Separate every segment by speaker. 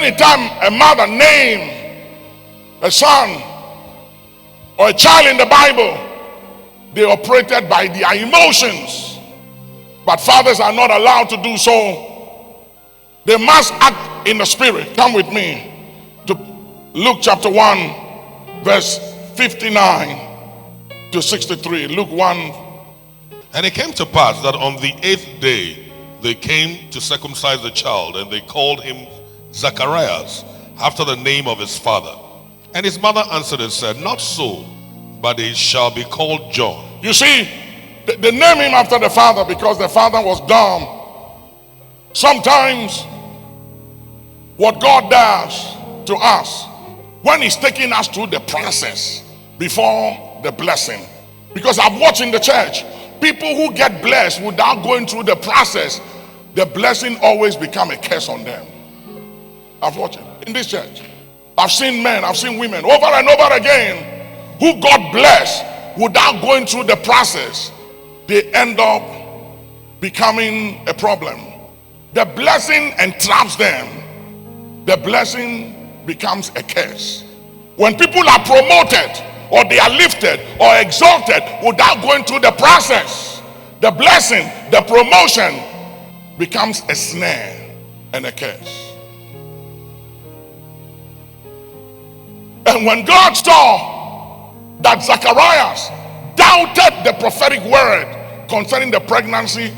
Speaker 1: Anytime a mother name a son or a child in the Bible, they operated by their emotions. But fathers are not allowed to do so. They must act in the spirit. Come with me to Luke chapter 1, verse 59 to 63. Luke 1.
Speaker 2: And it came to pass that on the 8th day they came to circumcise the child, and they called him Zacharias, after the name of his father. And his mother answered and said, Not so, but he shall be called John.
Speaker 1: You see, they name him after the father because the father was dumb. Sometimes what God does to us when he's taking us through the process before the blessing, because I've watched in the church people who get blessed without going through the process, the blessing always become a curse on them. I've watched it in this church. I've seen men, I've seen women over and over again who got blessed without going through the process. They end up becoming a problem. The blessing entraps them. The blessing becomes a curse. When people are promoted or they are lifted or exalted without going through the process, the blessing, the promotion becomes a snare and a curse. And when God saw that Zacharias doubted the prophetic word concerning the pregnancy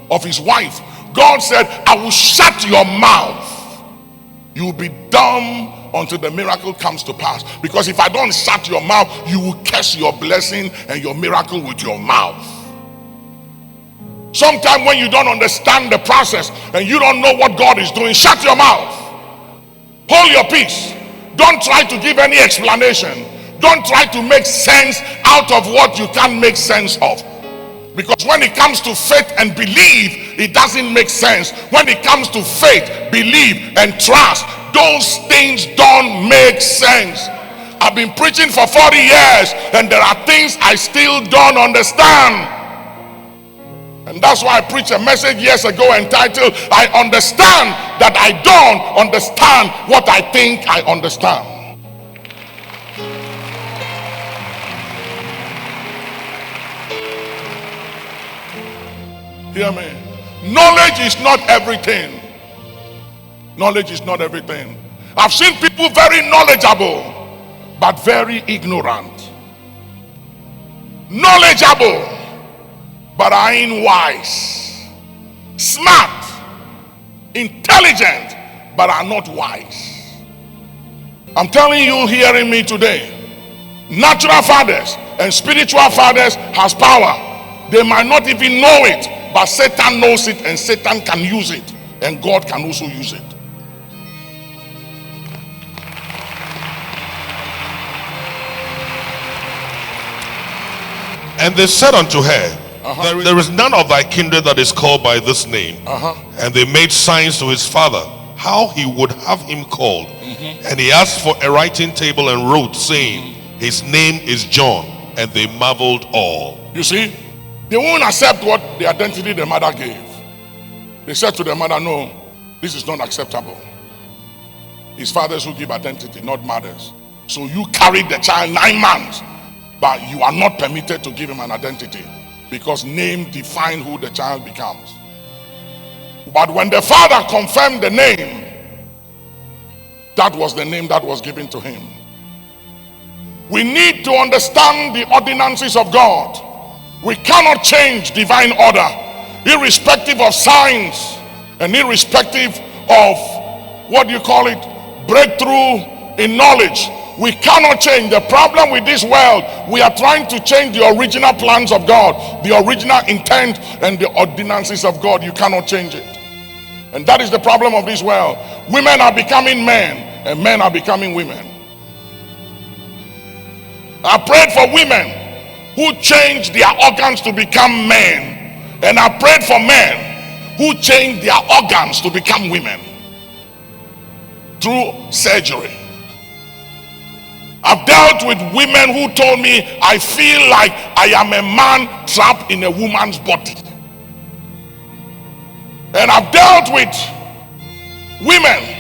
Speaker 1: of his wife, God said, I will shut your mouth. You will be dumb until the miracle comes to pass. Because if I don't shut your mouth, you will curse your blessing and your miracle with your mouth. Sometimes when you don't understand the process and you don't know what God is doing, shut your mouth. Hold your peace. Don't try to give any explanation. Don't try to make sense out of what you can't make sense of. Because when it comes to faith and belief, it doesn't make sense. When it comes to faith, belief, and trust, those things don't make sense. I've been preaching for 40 years and there are things I still don't understand. And that's why I preached a message years ago entitled, I understand that I don't understand what I think I understand. Hear me. Knowledge is not everything. Knowledge is not everything. I've seen people very knowledgeable, but very ignorant. Knowledgeable, but I ain't wise. Smart, intelligent, but are not wise. I'm telling you, hearing me today, natural fathers and spiritual fathers has power. They might not even know it, but Satan knows it and Satan can use it, and God can also use it.
Speaker 2: And they said unto her, there is none of thy kindred that is called by this name. And they made signs to his father how he would have him called. And he asked for a writing table and wrote, saying, his name is John. And they marveled all.
Speaker 1: You see, they won't accept what the identity the mother gave. They said to the mother, no, this is not acceptable. It's fathers who give identity, not mothers. So you carried the child 9 months, but you are not permitted to give him an identity, because name defines who the child becomes. But when the father confirmed the name, that was the name that was given to him. We need to understand the ordinances of God. We cannot change divine order, irrespective of signs and irrespective of, what do you call it, breakthrough in knowledge. We cannot change. The problem with this world, we are trying to change the original plans of God, the original intent and the ordinances of God. You cannot change it. And that is the problem of this world. Women are becoming men and men are becoming women. I prayed for women who changed their organs to become men, and I prayed for men who changed their organs to become women through surgery. I've dealt with women who told me, I feel like I am a man trapped in a woman's body. And I've dealt with women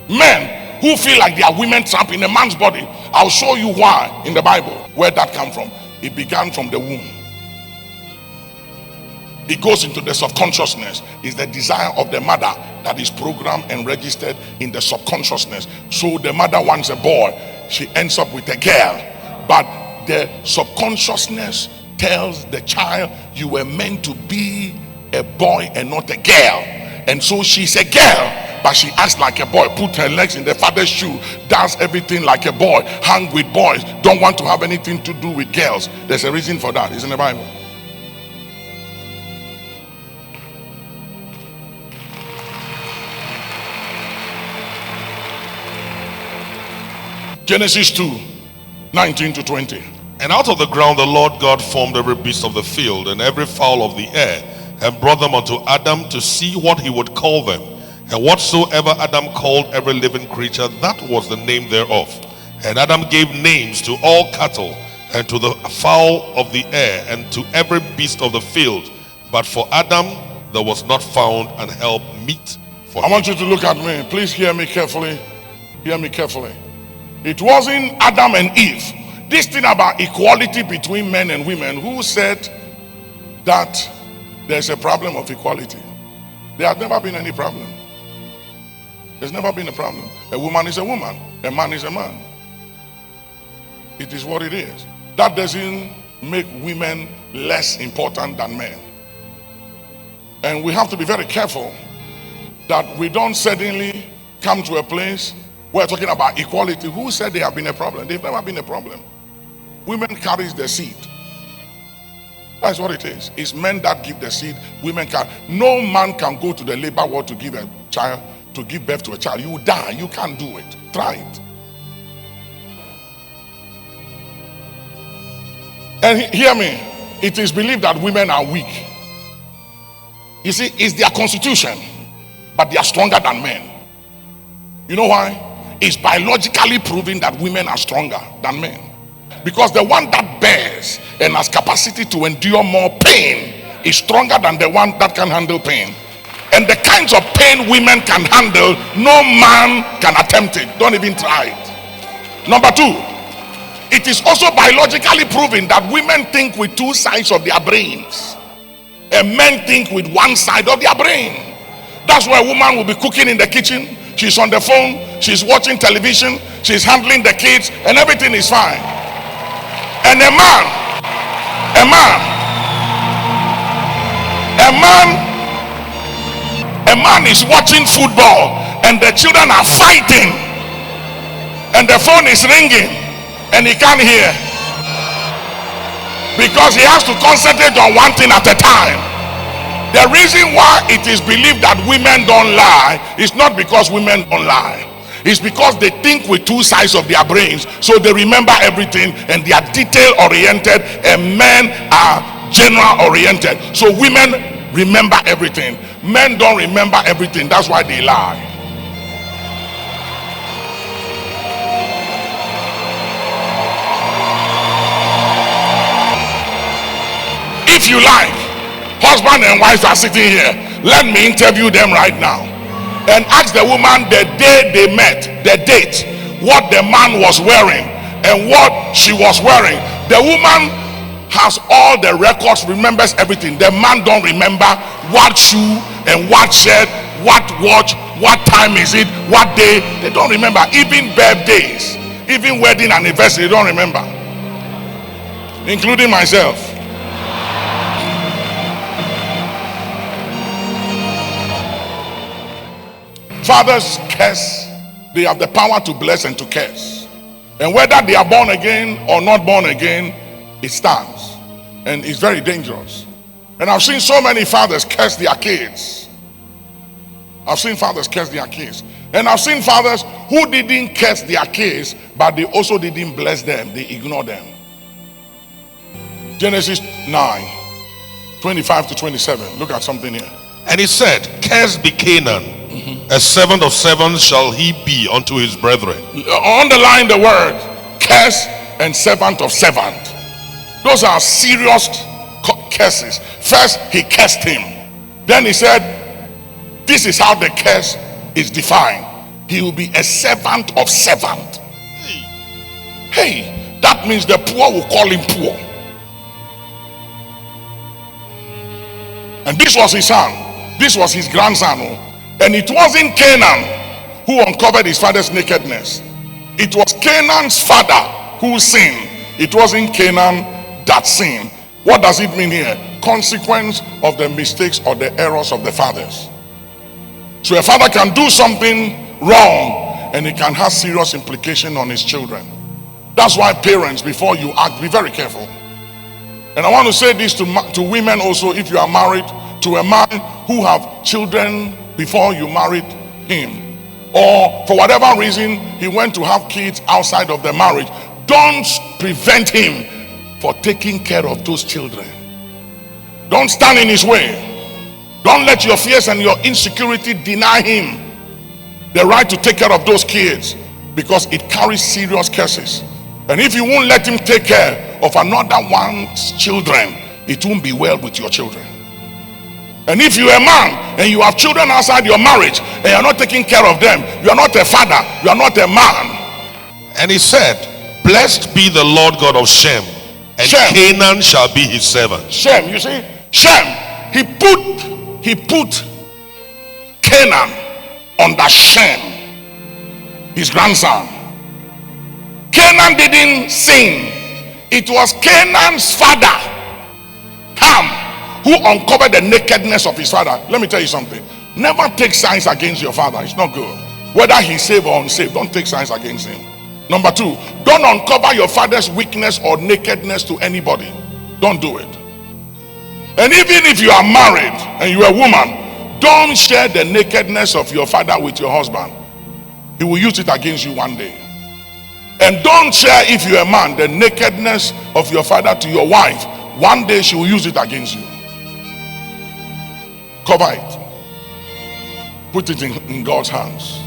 Speaker 1: Men who feel like they are women trapped in a man's body. I'll show you why in the Bible, where that come from. It began from the womb. It goes into the subconsciousness. It's the desire of the mother that is programmed and registered in the subconsciousness. So the mother wants a boy, she ends up with a girl. But the subconsciousness tells the child, you were meant to be a boy and not a girl. And so she's a girl, but she acts like a boy, put her legs in the father's shoe, does everything like a boy, hang with boys, don't want to have anything to do with girls. There's a reason for that. It's in the Bible. Genesis 2, 19 to 20.
Speaker 2: And out of the ground the Lord God formed every beast of the field and every fowl of the air, and brought them unto Adam to see what he would call them. And whatsoever Adam called every living creature, that was the name thereof. And Adam gave names to all cattle, and to the fowl of the air, and to every beast of the field. But for Adam there was not found an help meet for him.
Speaker 1: I want you to look at me. Please hear me carefully. Hear me carefully. It wasn't Adam and Eve. This thing about equality between men and women, who said that there's a problem of equality? There has never been any problem. There's never been a problem. A woman is a woman. A man is a man. It is what it is. That doesn't make women less important than men. And we have to be very careful that we don't suddenly come to a place where we're talking about equality. Who said they have been a problem? They've never been a problem. Women carries the seed. That's what it is. It's men that give the seed. Women can. No man can go to the labor ward to give a child, to give birth to a child. You die. You can't do it. Try it. And hear me. It is believed that women are weak. You see, it's their constitution, but they are stronger than men. You know why? It's biologically proven that women are stronger than men. Because the one that bears and has capacity to endure more pain is stronger than the one that can handle pain. And the kinds of pain women can handle, no man can attempt it. Don't even try it. Number two, it is also biologically proven that women think with two sides of their brains, and men think with one side of their brain. That's why a woman will be cooking in the kitchen, she's on the phone, she's watching television, she's handling the kids, and everything is fine. And a man is watching football, and the children are fighting, and the phone is ringing, and he can't hear, because he has to concentrate on one thing at a time. The reason why it is believed that women don't lie is not because women don't lie. It's because they think with two sides of their brains, so they remember everything, and they are detail oriented, and men are general oriented. So women remember everything. Men don't remember everything. That's why they lie. If you like, husband and wife are sitting here. Let me interview them right now and ask the woman the day they met, the date, what the man was wearing and what she was wearing. The woman has all the records, remembers everything. The man don't remember what shoe and what shirt, what watch, what time is it, what day. They don't remember. Even birthdays, even wedding anniversary, they don't remember, including myself. Fathers curse. They have the power to bless and to curse. And whether they are born again or not born again, it stands. And it's very dangerous. And I've seen so many fathers curse their kids. I've seen fathers curse their kids. And I've seen fathers who didn't curse their kids, but they also didn't bless them. They ignored them. Genesis 9, 25 to 27. Look at something here.
Speaker 2: And he said, cursed be Canaan. A servant of servants shall he be unto his brethren.
Speaker 1: Underline the word curse and servant of servant. Those are serious curses. First, he cursed him. Then he said, this is how the curse is defined. he will be a servant of servant. Hey, that means the poor will call him poor. And this was his son. This was his grandson. And it wasn't Canaan who uncovered his father's nakedness. It was Canaan's father who sinned. It wasn't Canaan that sinned. What does it mean here? Consequence of the mistakes or the errors of the fathers. So a father can do something wrong and it can have serious implication on his children. That's why parents, before you act, be very careful. And I want to say this to women also, if you are married to a man who have children before you married him, or for whatever reason he went to have kids outside of the marriage, don't prevent him for taking care of those children. Don't stand in his way. Don't let your fears and your insecurity deny him the right to take care of those kids, because it carries serious curses. And if you won't let him take care of another one's children, it won't be well with your children. And if you're a man and you have children outside your marriage and you're not taking care of them, you are not a father, you are not a man.
Speaker 2: And he said, blessed be the Lord God of Shem, and
Speaker 1: Shem.
Speaker 2: Canaan shall be his servant.
Speaker 1: Shem, you see, Shem, he put Canaan under Shem, his grandson. Canaan didn't sin. It was Canaan's father, Ham, who uncovered the nakedness of his father. Let me tell you something. Never take sides against your father. It's not good. Whether he's saved or unsaved, don't take sides against him. Number two, don't uncover your father's weakness or nakedness to anybody. Don't do it. And even if you are married and you are a woman, don't share the nakedness of your father with your husband. He will use it against you one day. And don't share, if you're a man, the nakedness of your father to your wife. One day she will use it against you. Cover it. Put it in God's hands.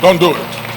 Speaker 1: Don't do it.